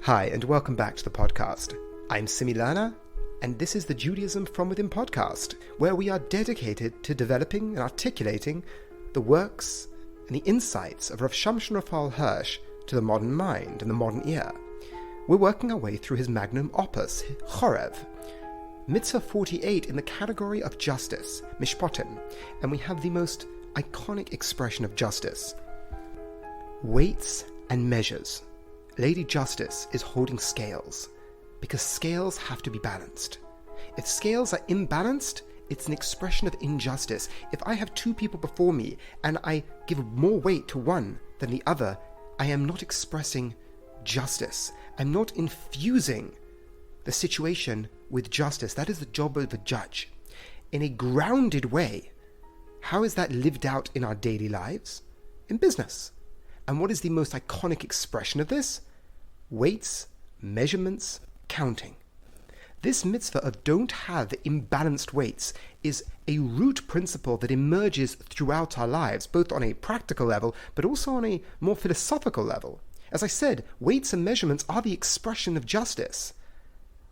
Hi, and welcome back to the podcast. I'm Simi Lana, and this is the Judaism from Within podcast, where we are dedicated to developing and articulating the works and the insights of Rav Samson Raphael Hirsch to the modern mind and the modern ear. We're working our way through his magnum opus, Chorev, Mitzvah 48 in the category of justice, Mishpatim, and we have the most iconic expression of justice. Weights and measures. Lady Justice is holding scales, because scales have to be balanced. If scales are imbalanced, it's an expression of injustice. If I have two people before me and I give more weight to one than the other, I am not expressing justice. I'm not infusing the situation with justice. That is the job of a judge. In a grounded way, how is that lived out in our daily lives? In business. And what is the most iconic expression of this? Weights, measurements, counting. This mitzvah of don't have imbalanced weights is a root principle that emerges throughout our lives, both on a practical level, but also on a more philosophical level. As I said, weights and measurements are the expression of justice.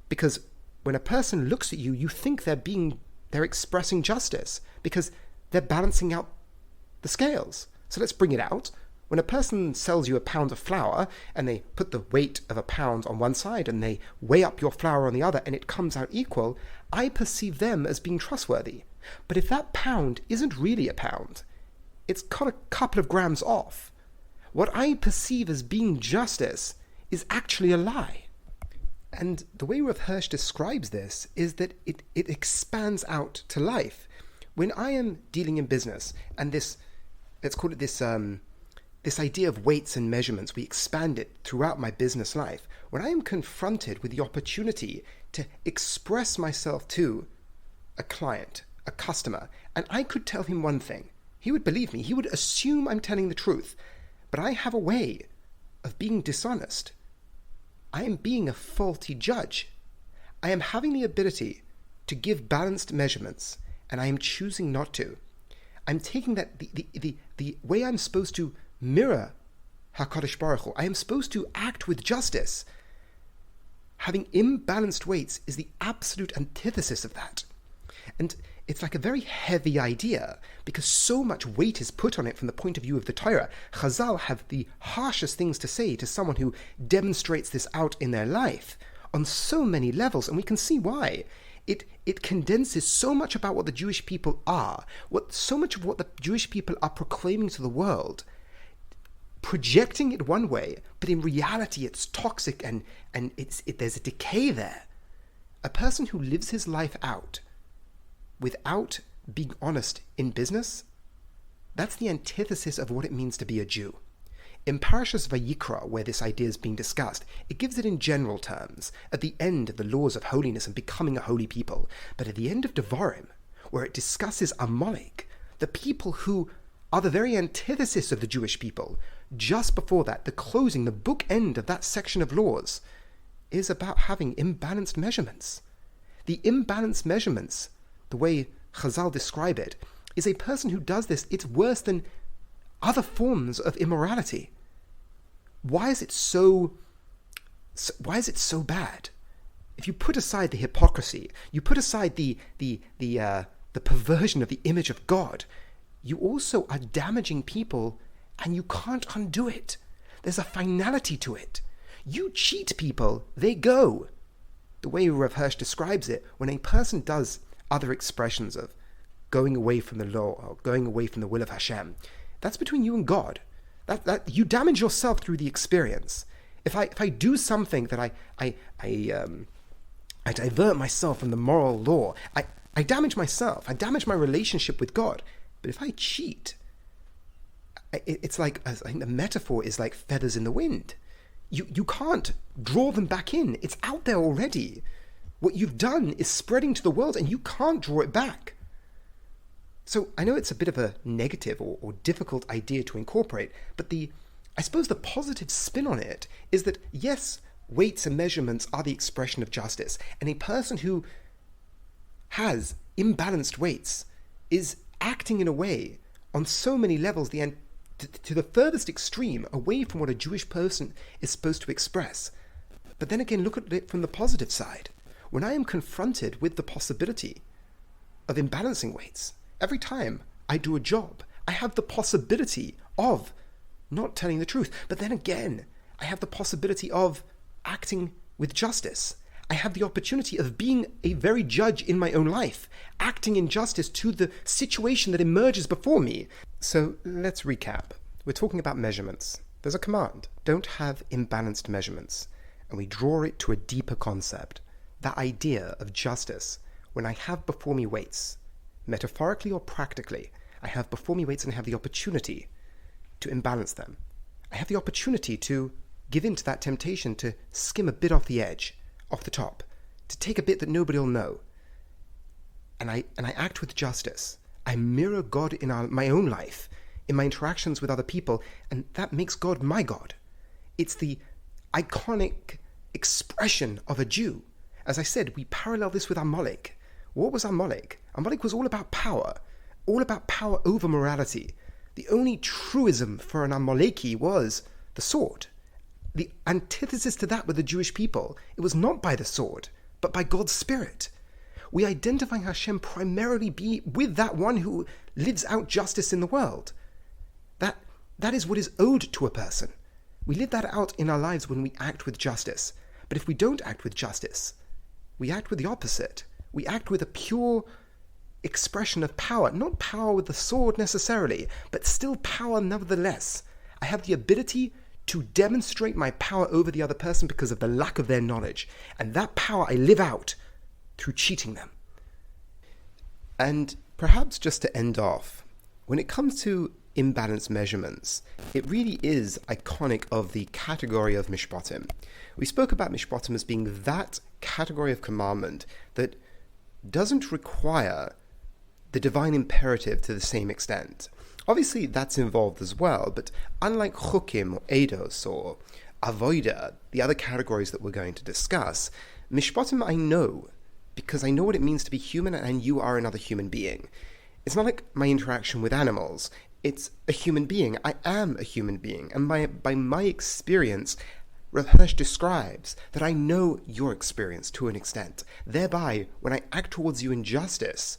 Because when a person looks at you, you think they're expressing justice, because they're balancing out the scales. So let's bring it out. When a person sells you a pound of flour and they put the weight of a pound on one side and they weigh up your flour on the other and it comes out equal, I perceive them as being trustworthy. But if that pound isn't really a pound, it's got a couple of grams off, what I perceive as being justice is actually a lie. And the way Rav Hirsch describes this is that it expands out to life. When I am dealing in business and this, let's call it this idea of weights and measurements, we expand it throughout my business life. When I am confronted with the opportunity to express myself to a client, a customer, and I could tell him one thing, he would believe me, he would assume I'm telling the truth, but I have a way of being dishonest. I am being a faulty judge. I am having the ability to give balanced measurements, and I am choosing not to. I'm taking that the way I'm supposed to mirror HaKadosh Baruch Hu. I am supposed to act with justice. Having imbalanced weights is the absolute antithesis of that. And it's like a very heavy idea because so much weight is put on it from the point of view of the Torah. Chazal have the harshest things to say to someone who demonstrates this out in their life on so many levels, and we can see why. It condenses so much about what the Jewish people are, so much of what the Jewish people are proclaiming to the world, projecting it one way, but in reality it's toxic and there's a decay there. A person who lives his life out without being honest in business, that's the antithesis of what it means to be a Jew. In Parashas Vayikra, where this idea is being discussed, it gives it in general terms, at the end of the laws of holiness and becoming a holy people. But at the end of Devarim, where it discusses Amalek, the people who are the very antithesis of the Jewish people, just before that, the closing, the bookend of that section of laws, is about having imbalanced measurements. The imbalanced measurements, the way Chazal describe it, is a person who does this, it's worse than other forms of immorality. Why is it so bad? If you put aside the hypocrisy, you put aside the perversion of the image of God, you also are damaging people and you can't undo it. There's a finality to it. You cheat people, they go. The way Rav Hirsch describes it, when a person does other expressions of going away from the law or going away from the will of Hashem, that's between you and God. That you damage yourself through the experience. If I do something that I divert myself from the moral law, I damage myself. I damage my relationship with God. But if I cheat, it's like, I think the metaphor is like feathers in the wind. You can't draw them back in. It's out there already. What you've done is spreading to the world and you can't draw it back. So I know it's a bit of a negative or difficult idea to incorporate, but I suppose the positive spin on it is that yes, weights and measurements are the expression of justice, and a person who has imbalanced weights is acting in a way on so many levels to the furthest extreme away from what a Jewish person is supposed to express. But then again, look at it from the positive side. When I am confronted with the possibility of imbalancing weights, every time I do a job, I have the possibility of not telling the truth. But then again, I have the possibility of acting with justice. I have the opportunity of being a very judge in my own life, acting in justice to the situation that emerges before me. So let's recap. We're talking about measurements. There's a command, don't have imbalanced measurements. And we draw it to a deeper concept, that idea of justice. When I have before me weights, metaphorically or practically, I have before me weights and I have the opportunity to imbalance them. I have the opportunity to give in to that temptation to skim a bit off the edge, off the top, to take a bit that nobody will know. And I act with justice. I mirror God in my own life, in my interactions with other people, and that makes God my God. It's the iconic expression of a Jew. As I said, we parallel this with Amalek. What was Amalek? Amalek was all about power over morality. The only truism for an Amaleki was the sword. The antithesis to that were the Jewish people. It was not by the sword, but by God's Spirit. We identify Hashem primarily with that one who lives out justice in the world. That is what is owed to a person. We live that out in our lives when we act with justice. But if we don't act with justice, we act with the opposite. We act with a pure expression of power. Not power with the sword necessarily, but still power nevertheless. I have the ability to demonstrate my power over the other person because of the lack of their knowledge. And that power I live out through cheating them. And perhaps just to end off, when it comes to imbalanced measurements, it really is iconic of the category of mishpatim. We spoke about mishpatim as being that category of commandment that doesn't require the divine imperative to the same extent. Obviously, that's involved as well, but unlike chukim or eidos or avoida, the other categories that we're going to discuss, mishpatim I know, because I know what it means to be human and you are another human being. It's not like my interaction with animals. It's a human being. I am a human being. And by my experience, Rav Hirsch describes that I know your experience to an extent. Thereby, when I act towards you in justice,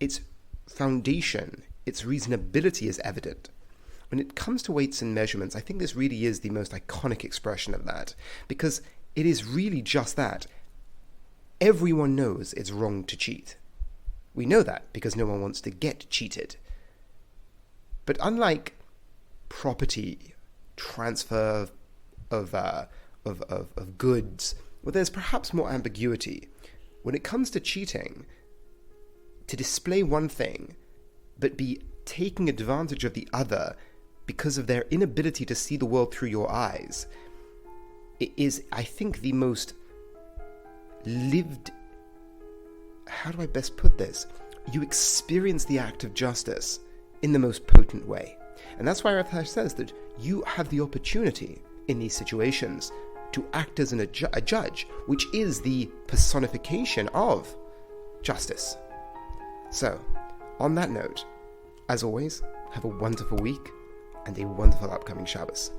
its foundation, its reasonability is evident. When it comes to weights and measurements, I think this really is the most iconic expression of that, because it is really just that. Everyone knows it's wrong to cheat. We know that because no one wants to get cheated. But unlike property, transfer of goods, well, there's perhaps more ambiguity. When it comes to cheating, to display one thing, but be taking advantage of the other because of their inability to see the world through your eyes, it is, I think, the most lived... How do I best put this? You experience the act of justice in the most potent way. And that's why Rav Hirsch says that you have the opportunity in these situations to act as a judge, which is the personification of justice. So, on that note, as always, have a wonderful week and a wonderful upcoming Shabbos.